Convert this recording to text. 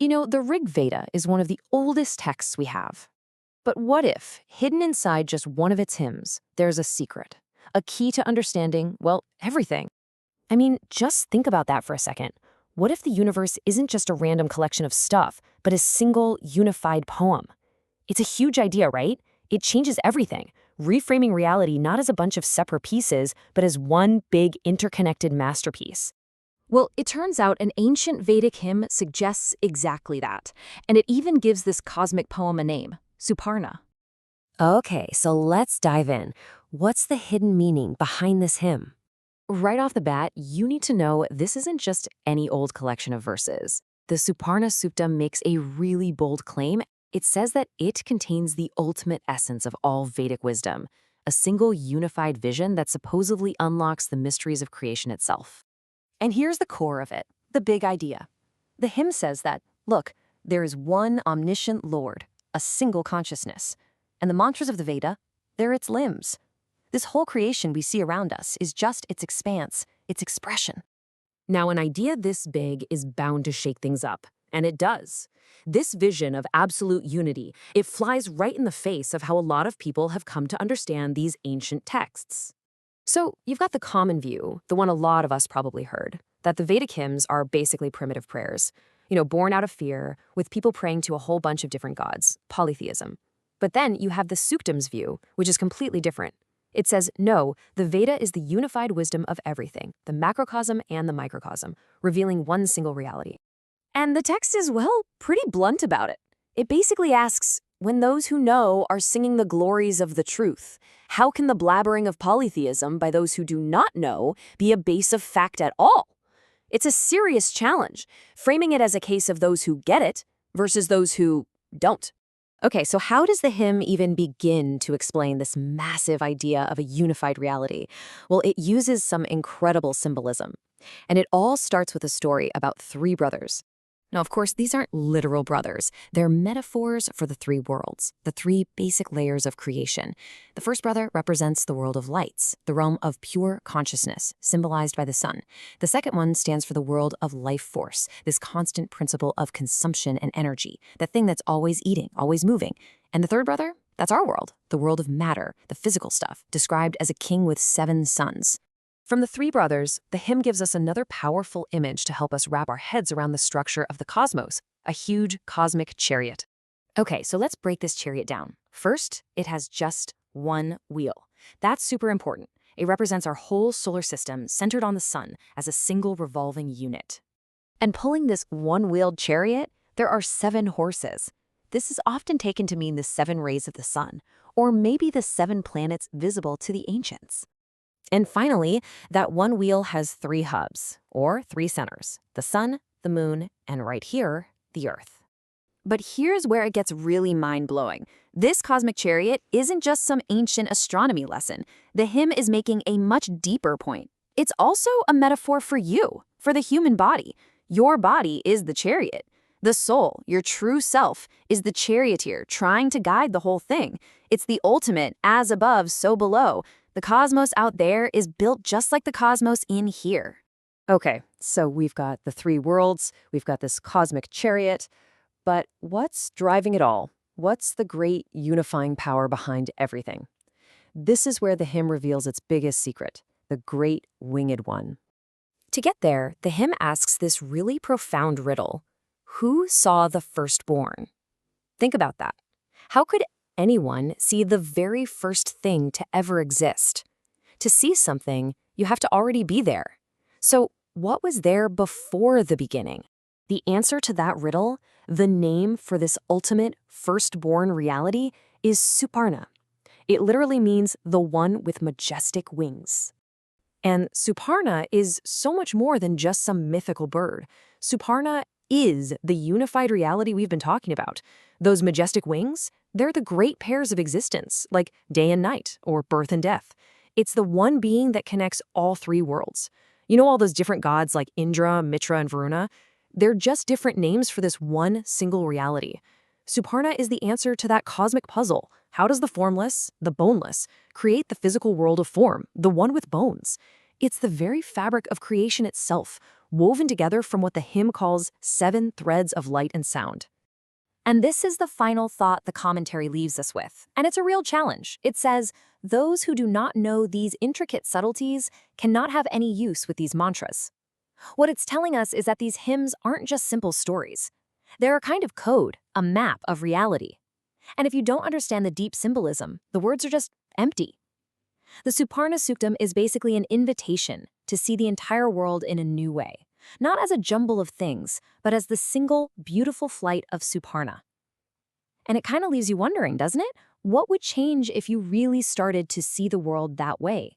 You know, the Rig Veda is one of the oldest texts we have. But what if, hidden inside just one of its hymns, there's a secret? A key to understanding, well, everything. I mean, just think about that for a second. What if the universe isn't just a random collection of stuff, but a single, unified poem? It's a huge idea, right? It changes everything, reframing reality not as a bunch of separate pieces, but as one big, interconnected masterpiece. Well, it turns out an ancient Vedic hymn suggests exactly that, and it even gives this cosmic poem a name, Suparna. Okay, so let's dive in. What's the hidden meaning behind this hymn? Right off the bat, you need to know this isn't just any old collection of verses. The Suparna Suktam makes a really bold claim. It says that it contains the ultimate essence of all Vedic wisdom, a single unified vision that supposedly unlocks the mysteries of creation itself. And here's the core of it, the big idea. The hymn says that, look, there is one omniscient Lord, a single consciousness. And the mantras of the Veda, they're its limbs. This whole creation we see around us is just its expanse, its expression. Now, an idea this big is bound to shake things up, and it does. This vision of absolute unity, it flies right in the face of how a lot of people have come to understand these ancient texts. So you've got the common view, the one a lot of us probably heard, that the Vedic hymns are basically primitive prayers, born out of fear, with people praying to a whole bunch of different gods, polytheism. But then you have the Suktam's view, which is completely different. It says, no, the Veda is the unified wisdom of everything, the macrocosm and the microcosm, revealing one single reality. And the text is, well, pretty blunt about it. It basically asks, when those who know are singing the glories of the truth, how can the blabbering of polytheism by those who do not know be a base of fact at all? It's a serious challenge, framing it as a case of those who get it versus those who don't. Okay, so how does the hymn even begin to explain this massive idea of a unified reality? Well, it uses some incredible symbolism. And it all starts with a story about three brothers. Now, of course, these aren't literal brothers. They're metaphors for the three worlds, the three basic layers of creation. The first brother represents the world of lights, the realm of pure consciousness, symbolized by the sun. The second one stands for the world of life force, this constant principle of consumption and energy, the thing that's always eating, always moving. And the third brother? That's our world, the world of matter, the physical stuff, described as a king with 7 sons. From the three brothers, the hymn gives us another powerful image to help us wrap our heads around the structure of the cosmos, a huge cosmic chariot. Okay, so let's break this chariot down. First, it has just one wheel. That's super important. It represents our whole solar system centered on the sun as a single revolving unit. And pulling this one-wheeled chariot, there are 7 horses. This is often taken to mean the 7 rays of the sun, or maybe the 7 planets visible to the ancients. And finally, that one wheel has 3 hubs, or 3 centers, the sun, the moon, and right here, the earth. But here's where it gets really mind-blowing. This cosmic chariot isn't just some ancient astronomy lesson. The hymn is making a much deeper point. It's also a metaphor for you, for the human body. Your body is the chariot. The soul, your true self, is the charioteer trying to guide the whole thing. It's the ultimate, as above, so below. The cosmos out there is built just like the cosmos in here. Okay, so we've got the 3 worlds, we've got this cosmic chariot, but what's driving it all? What's the great unifying power behind everything? This is where the hymn reveals its biggest secret, the great winged one. To get there, the hymn asks this really profound riddle. Who saw the firstborn? Think about that. How could anyone see the very first thing to ever exist? To see something, you have to already be there. So what was there before the beginning? The answer to that riddle, the name for this ultimate firstborn reality, is Suparna. It literally means the one with majestic wings. And Suparna is so much more than just some mythical bird. Suparna is the unified reality we've been talking about. Those majestic wings, they're the great pairs of existence, like day and night, or birth and death. It's the one being that connects all 3 worlds. You know all those different gods like Indra, Mitra, and Varuna? They're just different names for this one single reality. Suparna is the answer to that cosmic puzzle. How does the formless, the boneless, create the physical world of form, the one with bones? It's the very fabric of creation itself, woven together from what the hymn calls 7 threads of light and sound. And this is the final thought the commentary leaves us with. And it's a real challenge. It says, those who do not know these intricate subtleties cannot have any use with these mantras. What it's telling us is that these hymns aren't just simple stories. They're a kind of code, a map of reality. And if you don't understand the deep symbolism, the words are just empty. The Suparna Suktam is basically an invitation to see the entire world in a new way, not as a jumble of things, but as the single, beautiful flight of Suparna. And it kind of leaves you wondering, doesn't it? What would change if you really started to see the world that way?